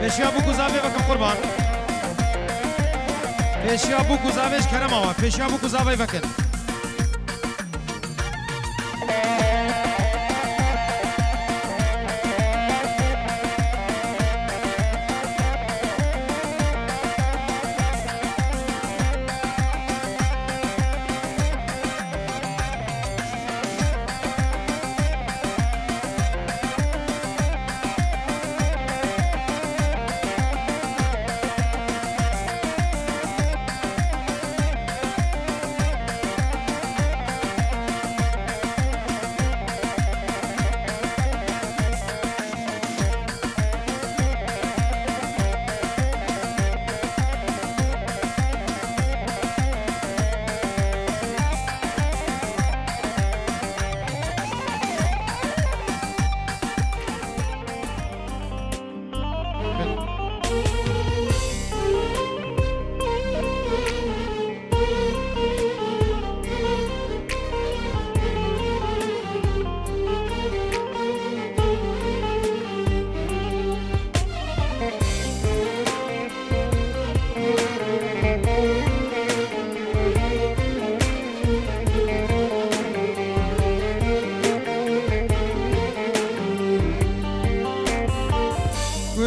پیشیا بو گزاوه بکن قربان پیشیا بو گزاوهش کرم آوا پیشیا بو گزاوه بکن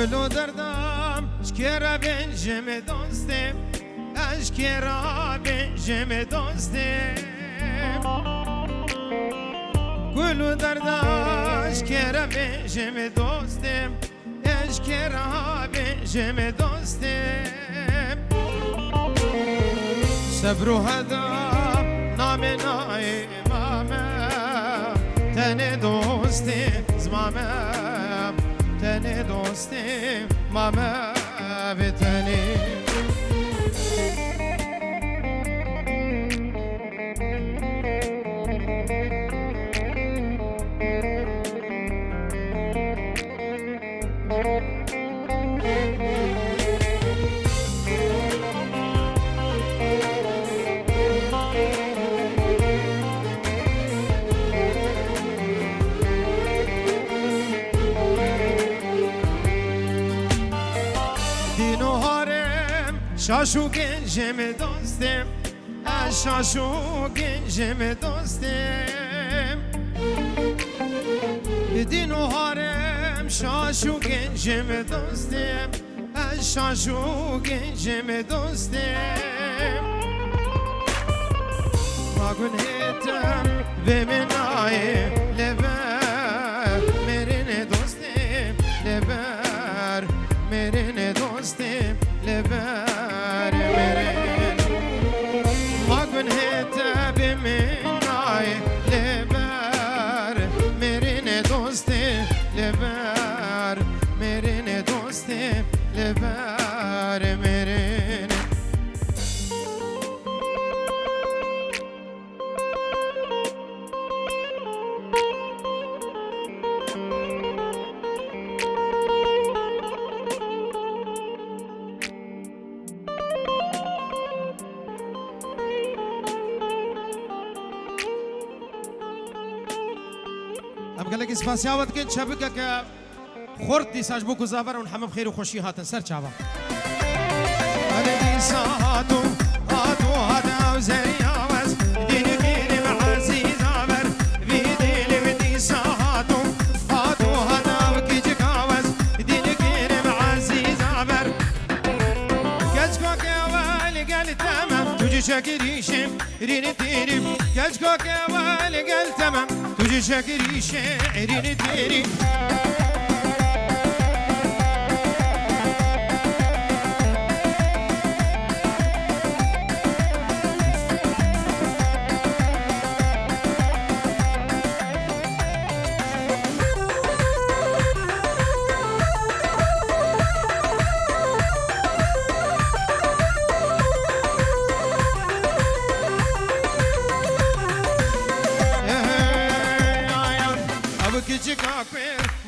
گلو دردم اشکرا بنجم دوستم اشکرا بنجم دوستم گلو دردم اشکرا بنجم دوستم اشکرا بنجم دوستم صبر و هدام نام نایمامه تن دوستی زمامه تنی دوستی ماما به تنی شاشو گنجم دوستم شاشو گنجم دوستم بدین و هارم شاشو گنجم دوستم شاشو گنجم دوستم ماگون هیتم به منای لبر مرین دوستم لبر مرین دوستم لبر ام قال لك اسباسياوت كنت شبكك خورتي ساجبو كزافر ونحمم خير وخوشي هاتن سر شعبا هذه ساعاتو هاتو هذا وزياوز دين كيري معزيز عبر في ديلي ودي ساعاتو هاتو هذا وكيجكاوز دين كيري معزيز عبر كجكوك يا والي قال تمام تجي شاكريشم رين تيري كجكوك يا والي قال تمام تجي شاكري شعرين تيري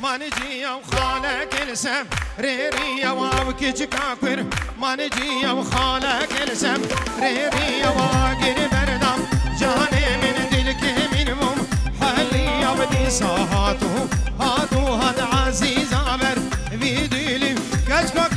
مانجي وخالك السم ريري واوكج كاكر مانجي وخالك السم ريري واقر بردم جاني من دلك من مم حلي ودي صهاتو هاتو هاد عزيز عبر في دلي كاكر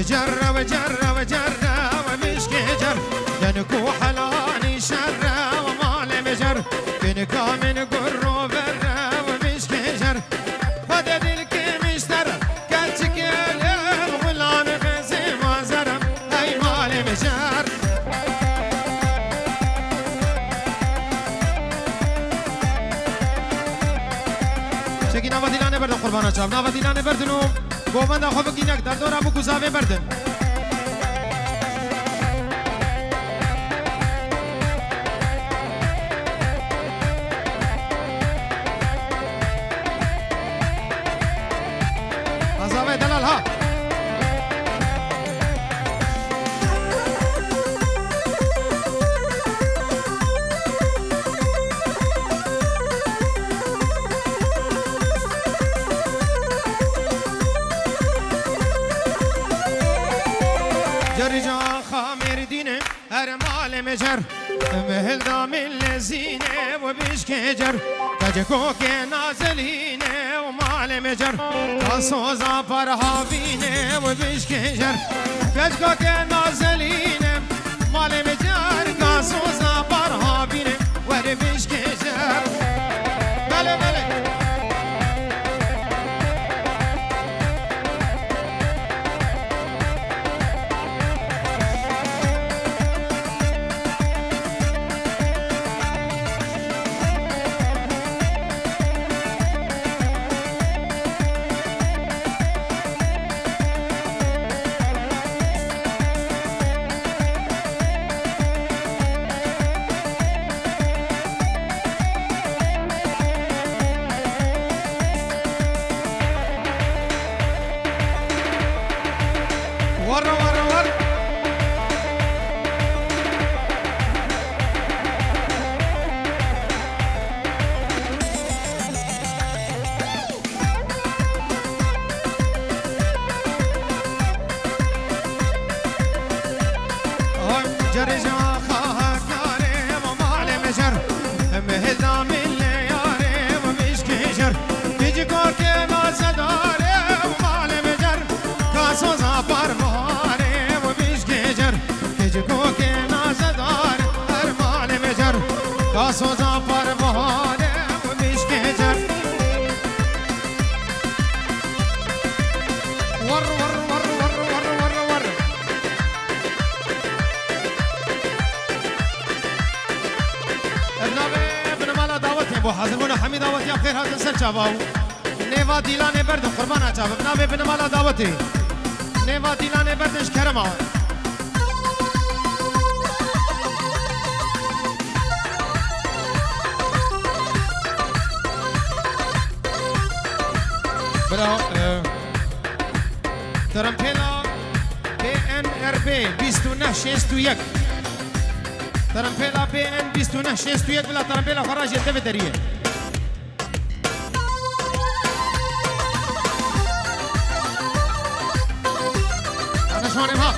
جرب جرب جرب مشكي جر دنكو حلاني شر ومال مجر كنكا من قرو بر ومشكي جر هذا دلك مشتر كاتك يلم غلام غزي ما زرم هاي مال مجر شكي نافا ديلانه بردن قربانا چاو نافا ديلانه بردنو گوبند خوب گینک در دور ابو گزاوه بردن گزاوه دلال ها جرجا خامر دينه هر مال مجر مهل دام اللذينه وبيشكجر كجكو كي نازلينه ومال مجر كاسوزا برهابينه وبيشكجر كجكو كي نازلينه مال مجر كاسوزا برهابينه وبيشكجر بله بله ورا ورا ورا جرجا خاها كاري ومال مجر مهدا من لياري ومشكجر تجيكو كما زداري ومال مجر كاسو زابر مهاري ومشكجر تجيكو كما زداري ومال مجر كاسو زابر مهاري ومشكجر ور ور ور ور ور ور ور بو حاضر بونا حمید دعوتی بخیر هاتن سر چاواو نیوا دیلانه برد قربانا چاو ناوی بن مالا دعوتی نیوا دیلانه بردش کرم آوه برا ترمپیلا BNRB 2961 ترمپیلا BN 2961 بلا ترمپیلا خراج الدفع دریه انا شوانم ها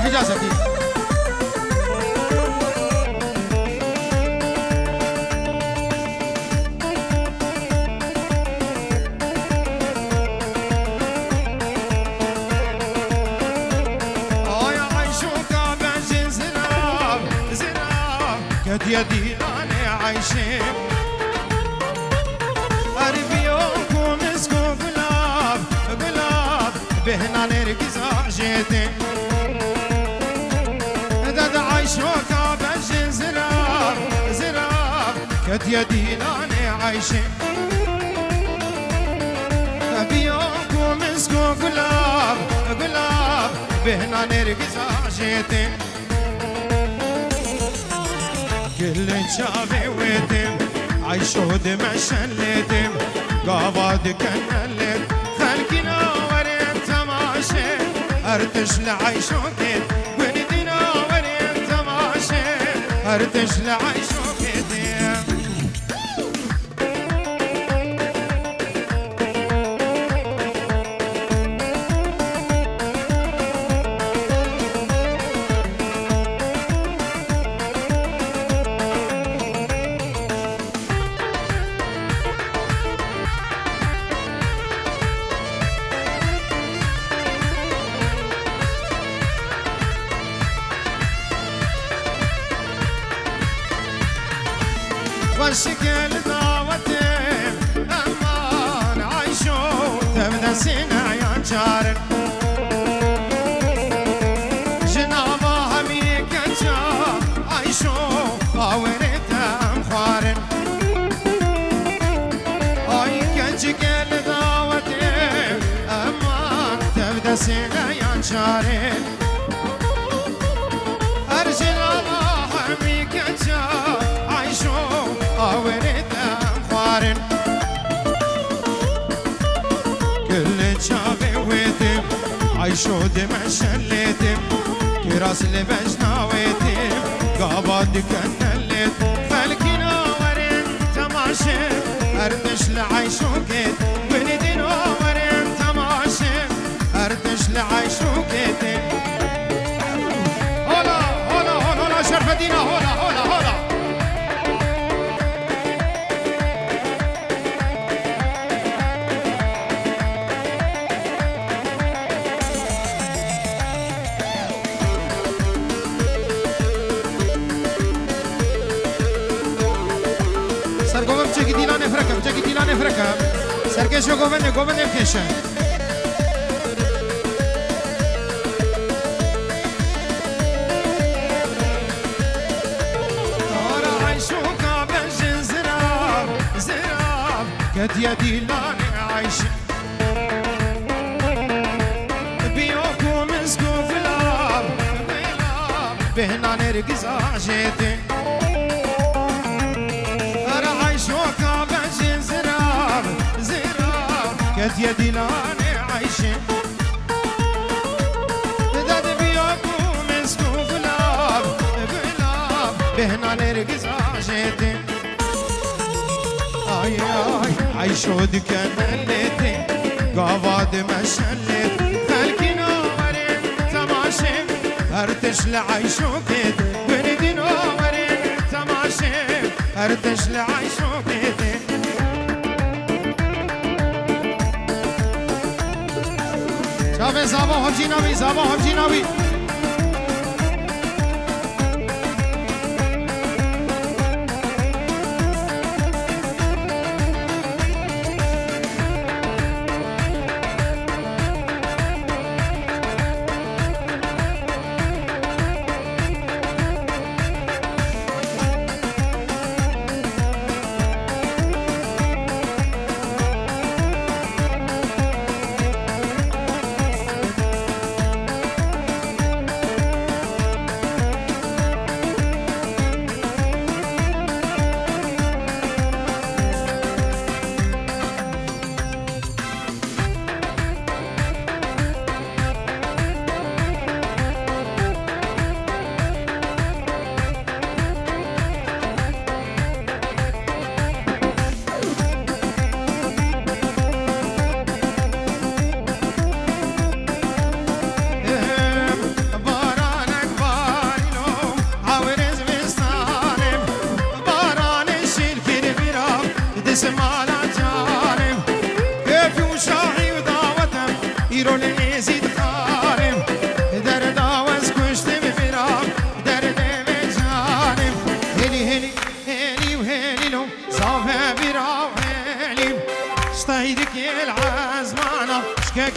حجازة دي عيشوك بنزين زراب زراب قد يدي لاني عايشين أربيوكو مسكو قلاب قلاب بهنا نرقز عجيتين عيشوكا بجن زراب زراب كد يدي لاني عايشين بيوكو مسكو قلاب قلاب بهنا نرقز عجيتين كل شافي ويتم عيشود مشلتم قاباد كنلت خلقنا ورين تماشي ارتش لعيشوكت ولدنا ورين تماشي ارتش لعيشوكت والشكل دعوتهم أمان عيشوا تبدأ سنة يا جارن جنابها ميكتا عيشوا أوريتهم خارن أي كنشكل دعوتهم أمان تبدأ سنة يا جارن أرجل الله ميكتا عيشوا أوريتهم خارن كل شافي ويتم عيشوا دمع شليتم كراس لبجنا ويتم قاباد كنلت فالكنا ورين تماشي أردش لعيشوا كيت ولدنا ورين تماشي أردش لعيشوا كيت هولا هولا هولا شرفدينا هولا هولا هولا سرگوهم چکی دیلانه فرکم چکی دیلانه فرکم سرکشو گوونه گوونه بکشه دارا عیشو کابش زراب زراب کدیا دیلانه عیش بیوکو مسکو فلاب فلاب بهنا نرگز آجیده كت يا ديلاني عايشين داد بيوكو مسكو غلاب غلاب بهنا نرقص عاشيتين اي اي عايشو دكنلتين قواد مشلت خلقنا ورين تماشي ارتش لعايشو كيت وردين ورين تماشي ارتش لعايشو كيت شابه زابا همچی نوی زابا همچی نوی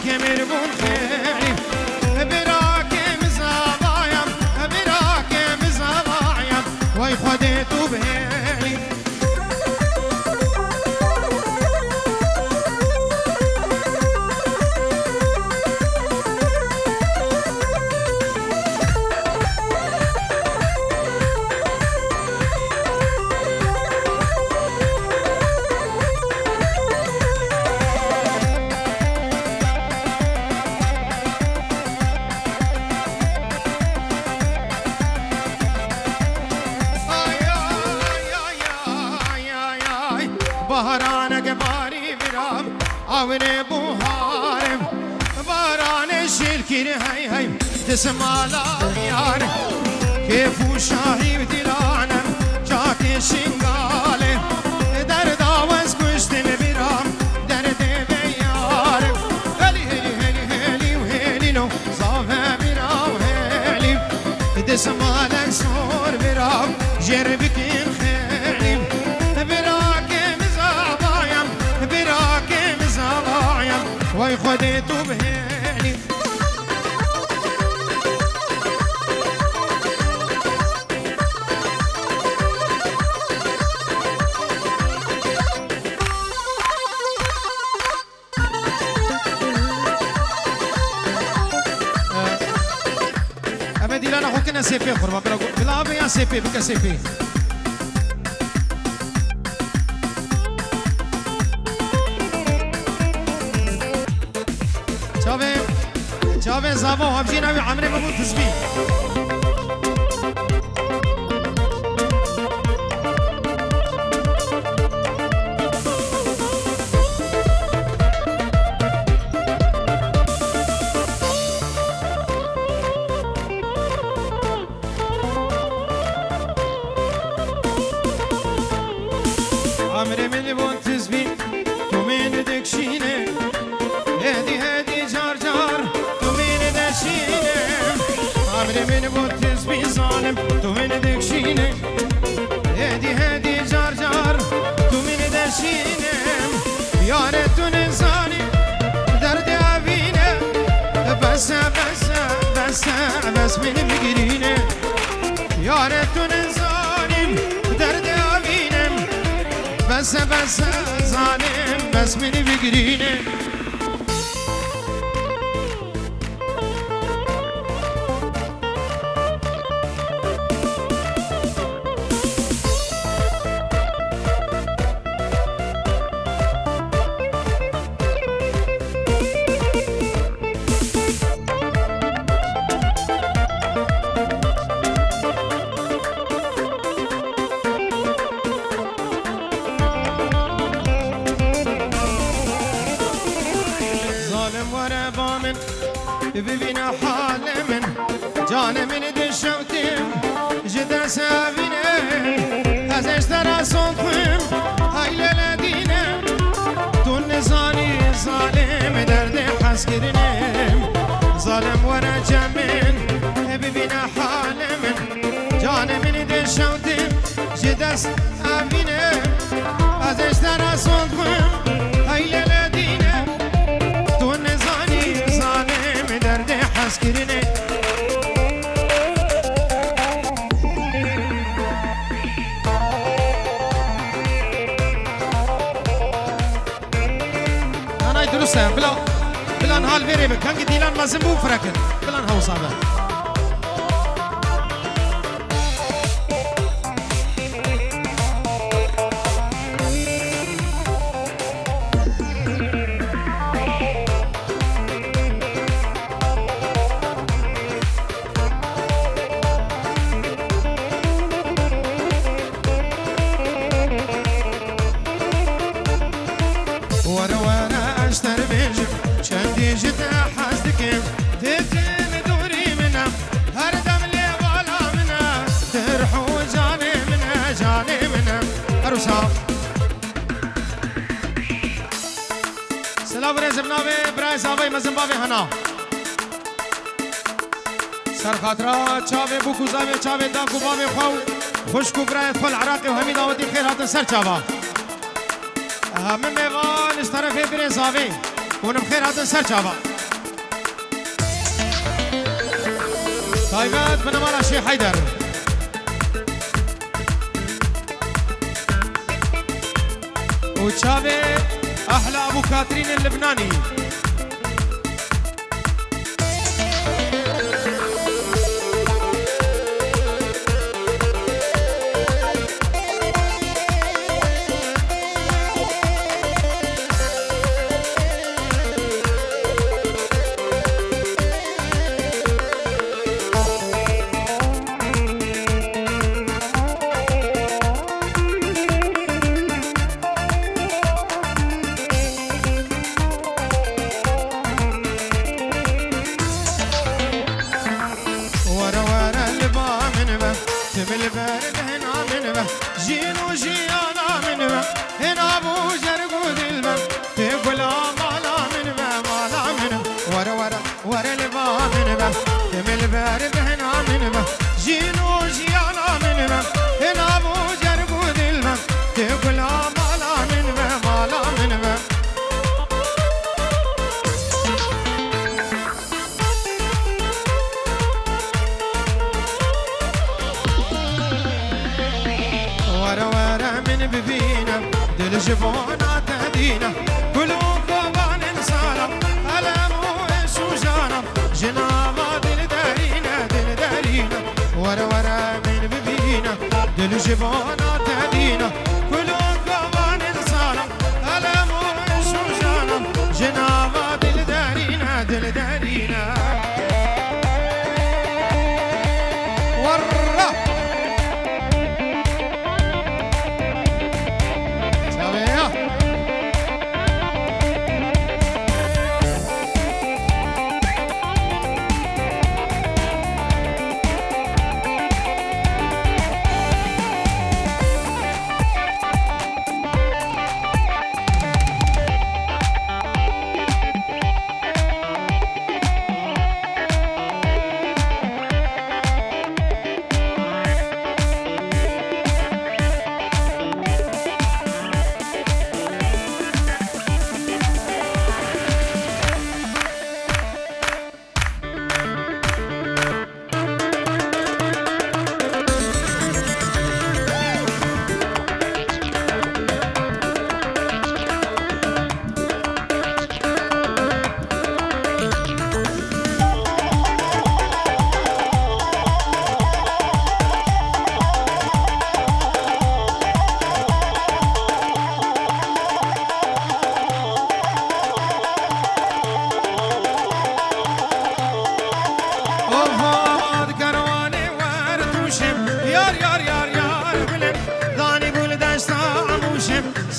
كمل بونخيم براكم زبايم براكم زبايم وي خديتو بهيلي بهرانك باري برام عوني بوهارم باران الشيل هاي هاي تسمع لا يار كيف وشاهي بدلانم جاكي شنغالي درد آواز كشتم برام درد بيارم هلي هلي هلي هلي وهلي نو صافة برام هلي تسمع لك صور برام جربك الخيلي براك مزابايم براك مزابايم وي خديتو بهلي أبدي لنا حكنا سيفي خربا بلا بيا سيفي بك سيفي شافي زابو همجينا وعمري مبون تسبيح عمري من بون تسبيح ومن دكشينه هدي هدي جار جار ومن دشينه عمري من بون تسبيح ظالم ومن دكشينه هدي هدي جار جار ومن دشينه يا ريتون ظالم درد عبينه بس بس بس بس من بقرينه يا ريتون ظالم درد عبينه بس بس ظالم بس من بقرينه ببينا حال من جان من دشوتم جدا سابينه از اشترا صنفم هاي للدينه دون نزاني ظالم درد حس كرنم ظالم ورا جمن ببينا حال من جان من دشوتم جدا سابينه از اشترا صنفم هاي للدينه دون نزاني ظالم درد حس كرنه انا درسته بلا نهال بيري كان ديلان لازم بو فركن بلا هو صعبه سلام رزم ناوی برای زاوی مزم باوی هنا سر خاطرات چاوی بوکو زاوی چاوی داکو باوی خو خوشکو برای فل عراقی و همین دعوتی خیر هاتن سر چاوا همه میوان از طرف برای زاوی اونم خیر هاتن سر چاوا طيبات من أمانة شيخ حيدر وتشافي أحلى أبو كاترين اللبناني ورا من ببينا دل جبونا تهدينا قلوب وبان انسانا ألم وشوجانا جنابا دل دارينا ورا من ببينا دل جبونا تهدينا قلوب وبان انسانا ألم وشوجانا جنابا دل دارينا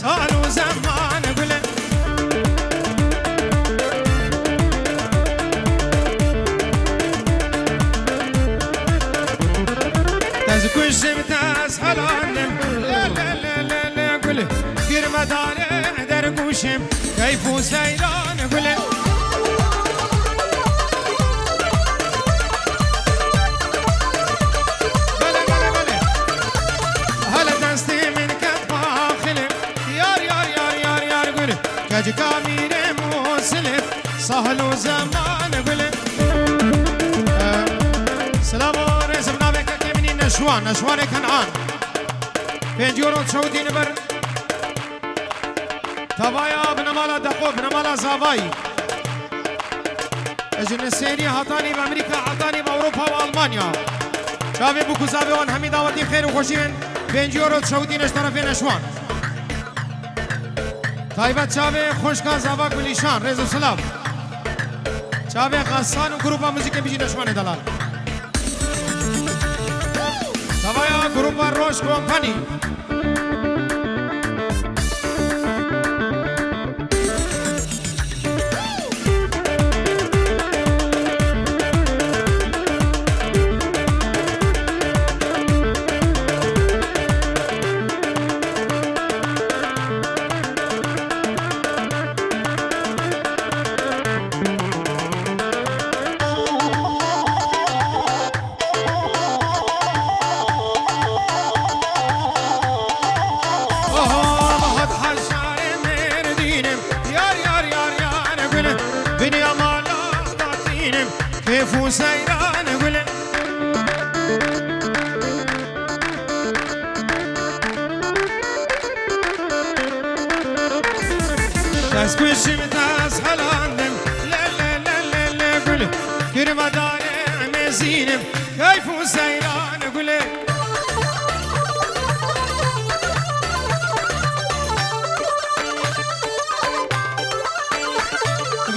صاروا زمان قلن تزكوش متاز حلالم لا قلن قرم داره درقوشم كيفو سيران قلن كامير موسلف سهل وزمان قلن سلام ورزم نابك كمني نشوان كنعان 5 يورو تشودين بر تبايا بنمالا دقو بنمالا زافاي اجن السيري هاتاني بامريكا هاتاني باوروبا والمانيا شافي بوكو زافي وان همي دعوتي خير وخوشين 5 يورو تشودين اشترفين نشوان تایبت چاوه خوشکا زاوا گلیشان رزو سلام چاوه غسان و گروپا موزیک بیجی نشمانه دلال توایا گروپا روش کمپانی كيفو سيران قلن تسكوش متاز حلاندم لا قلن كرم داري مزينم كيفو سيران قلن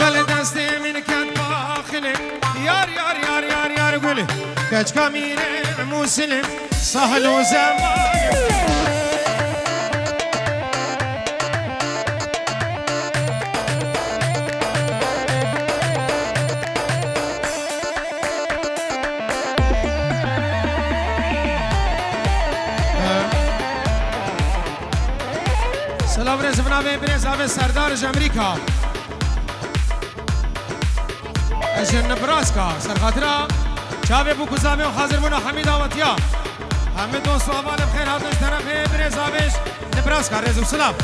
بل دستي من كان باخلن يار قولي كاج كامير مسلم سهل وزمان سلام رزمنا برزاوي سردار امريكا اجن نبراسكا سرخاطرا شابه بو كزامي وحاضر منا حميد آواتيا همه دوستو اول بخير هاتش طرف برزاويش نبراسكا رزو سلام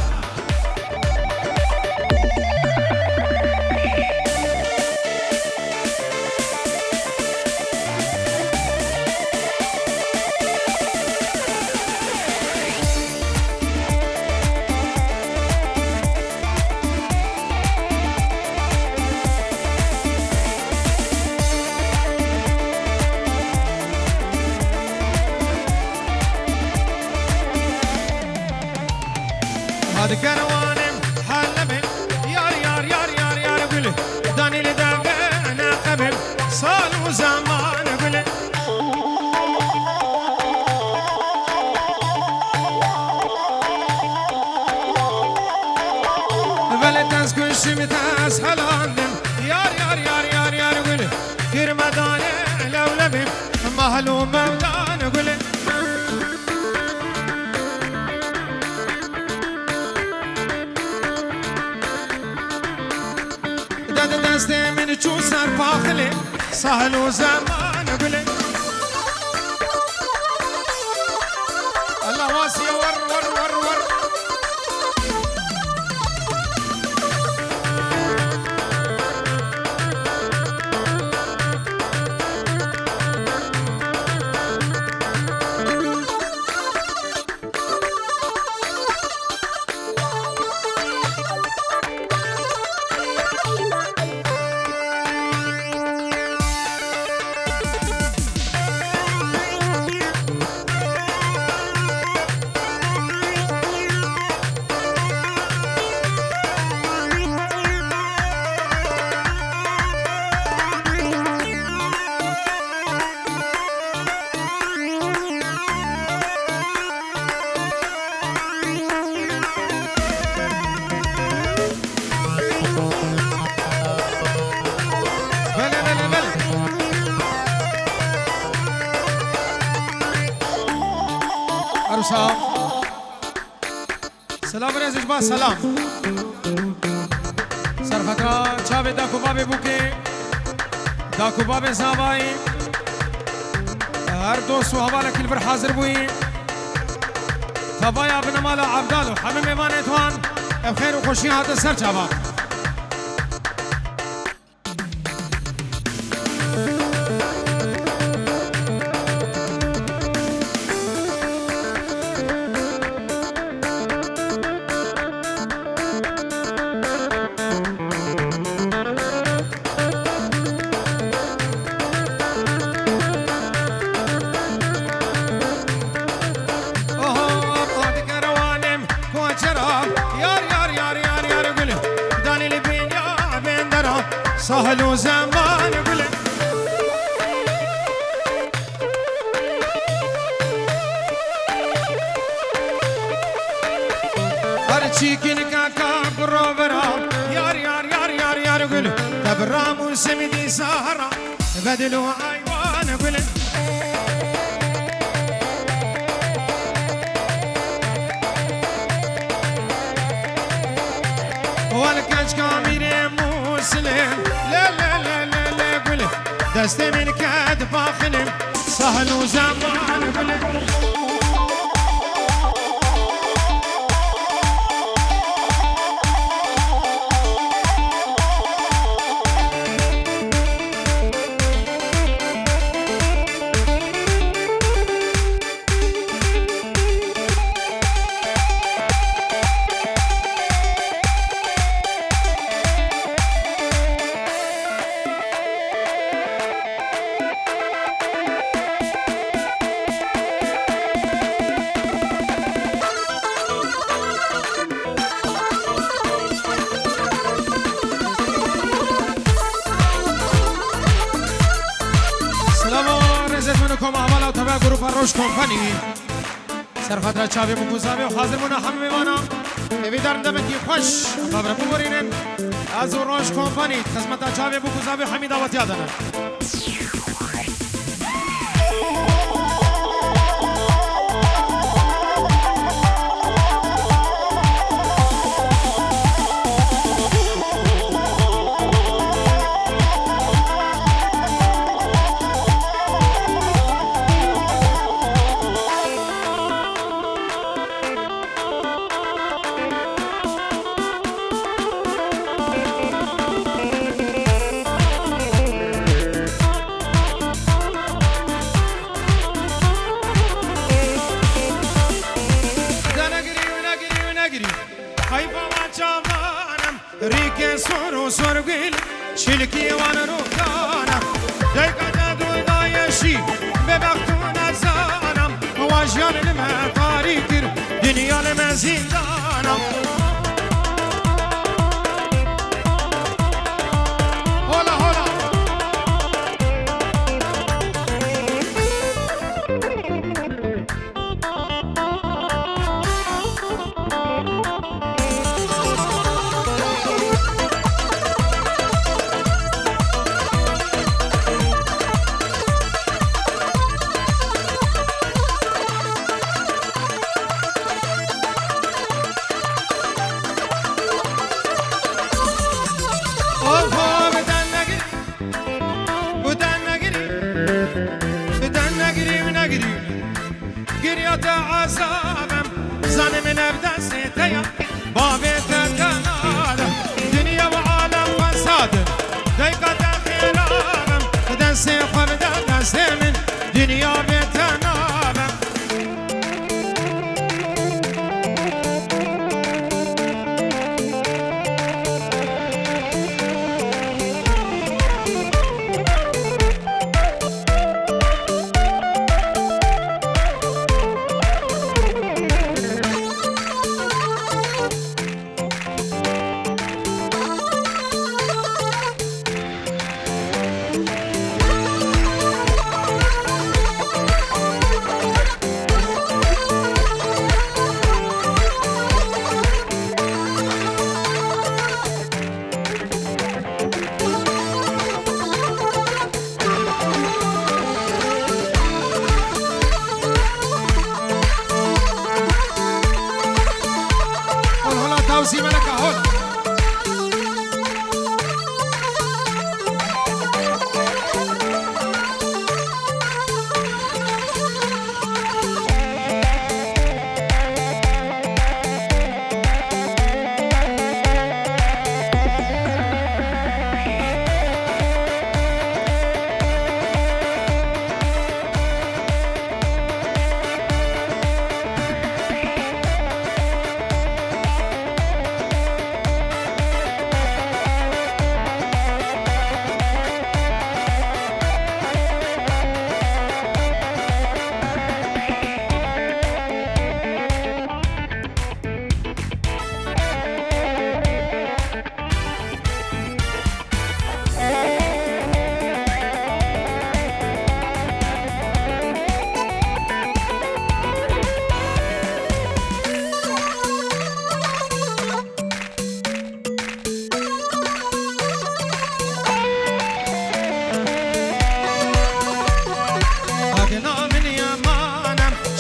هاد كروانم حلبن يار يار يار يار يار قل داني لدغنا قبل صال وزمان قل بلتاز كشم تاز هلاندم يار يار يار يار يار قل كرمدان لولبم مهلوم مودان قل دست من چو سر پاخله سهل و زمان بله الله واسي ور ور ور ور سلام رزش با سلام سرفترا چاوه داکو بابه بوکه داکو بابه زابایی هر دوست و حواله کل بر حاضر بوی تبایا بنمالا عبدالو همه میوانه توان بخیر و خوشی هات سر چاوا سهل و زمان قل هرچی کن کاکا برو برا یار یار یار یار یار قل تبرا موسم دی سهرا بدلو ایوان قل والکج کامیره مسلم لا لا لا لا لا قل دست من كاد باخنم سهل وزمان قل گروپ روش کمپانی سرخطر چاوی مگوزاوی و حاضر مونه همه میوانا اوی درم دمتی خوش خبر بگورینن از روش کمپانی خدمت چاوی مگوزاوی همی دعوت یادنه سرگل شلکی وان روکانم دیگه ندوی دایشی به بختون زانم واجیان لما تاریکر دنیا لما زندانم هلا هلا گریات عذابم زن من بدست تیا بابت تنادم دنیا و عالم فساد دیقت خیرابم دست خود دست من دنیا بتنابم توزیع ملکه هول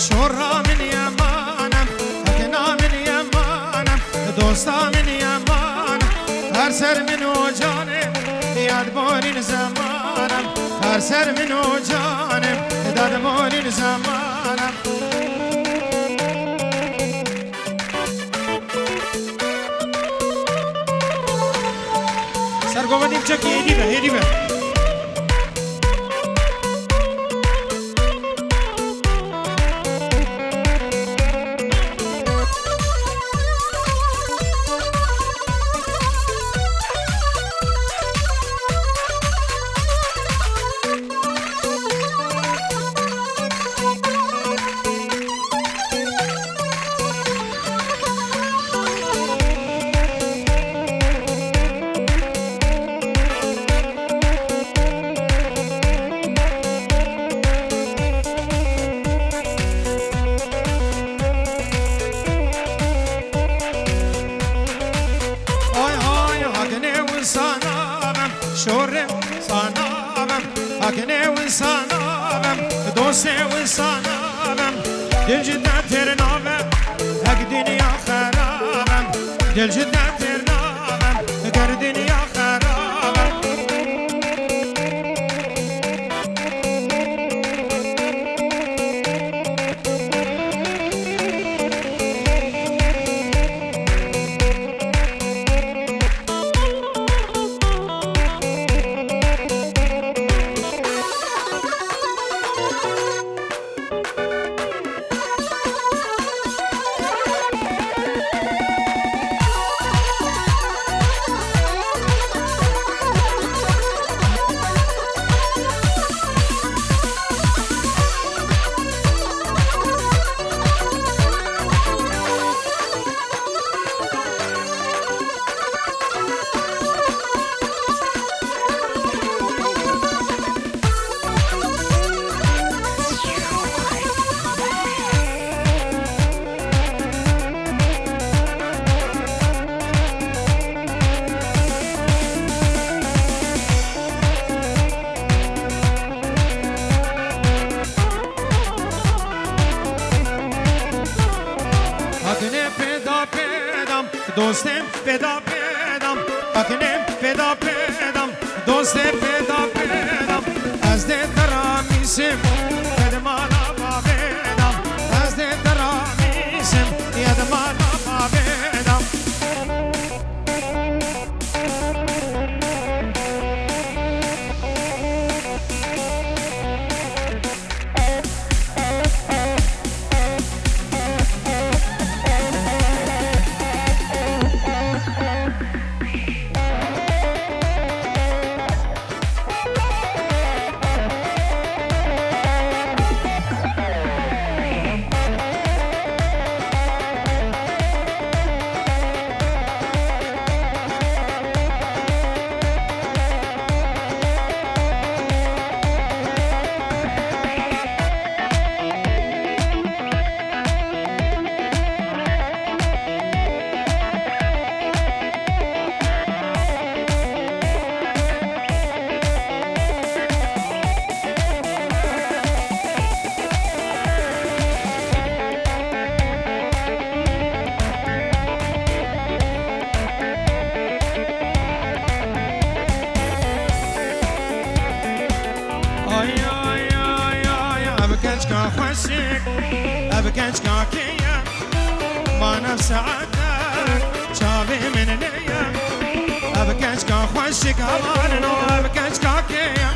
شورا من یمانم اگنا من یمانم دوستا من یمانم هر سر من و جانم یادبارین زمانم هر سر من و جانم یادبارین زمانم سرگوادیم چکی هیدی به شورم صنابم اکنه و صنابم دوسته و صنابم دل جدا ترنابم اگ دنیا خرابم دل جدا ترنابم اگر دنیا خرابم اکنه پیدا پیدم دوستم پیدا پیدم اکنه پیدا پیدم دوستم پیدا پیدم از ده ترامیسم یدمانا بابیدم از ده ترامیسم یدمانا بابیدم أبكيش كاكية ما نفس عدك شابي من ليا أبكيش كاخوشك أمانو أبكيش كاكية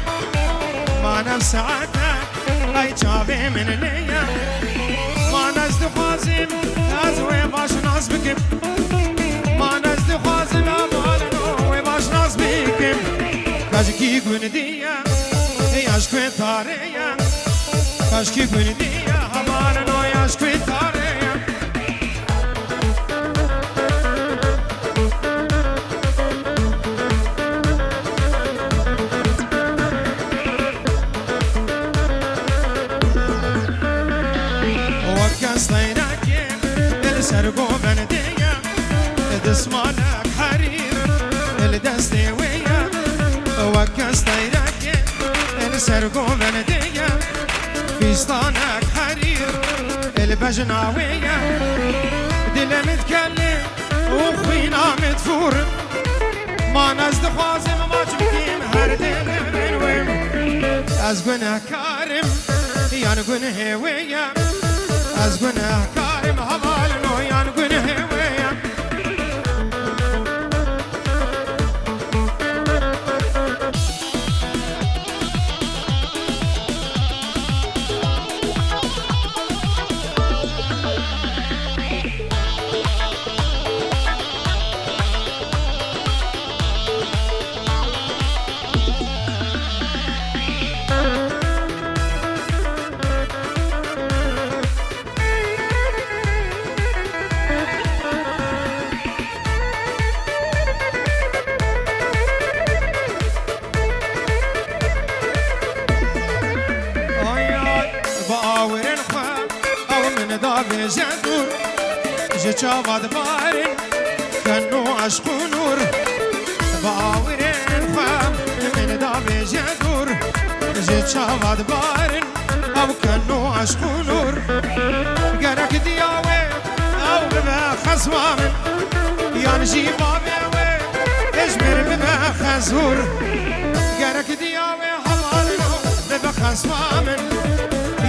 ما نفس عدك أي شابي من ليا ما نزد خازم أزوي باش ناس بكم ما نزد خازم أمانو باش ناس بكم كاجكي قندية ياشكوي تارية كاجكي قندية أمانو ياشكوي تارية سرقو بندية دسمالك حرير الدستي ويا وكاس طيرك سرقو بندية فيستانك حرير البجناوية دل متكلم وخوينا مدفور ما نزد خازم ما تبكيم هر دل من ويم از گناه كارم يعني گناه ويا از گناه كارم همال نويان گناه ويا جدور جتشافد بارن كنو عشق نور باورن خام من داب جدور جتشافد بارن او كنو عشق نور قرك دياوي او بما خصوامن يانجي بابي اجبر بما خزور قرك دياوي حمالنو بما خصوامن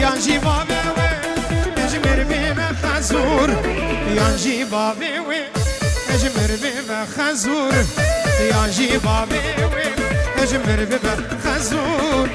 يانجي بابي اجمر بما خزور يانجي بابي وي اجمر بما خزور يانجي بابي وي اجمر بما خزور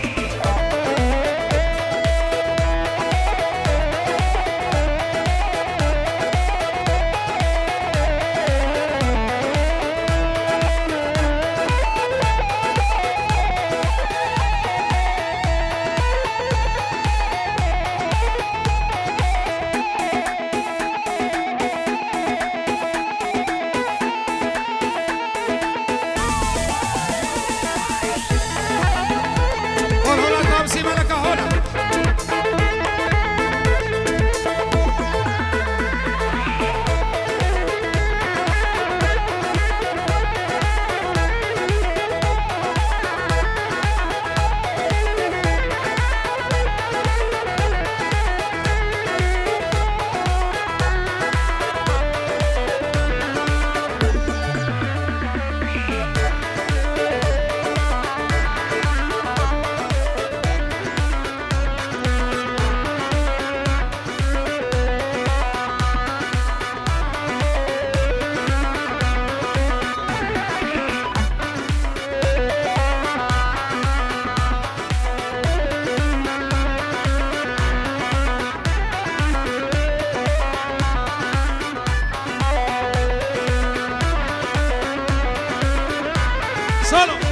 سلام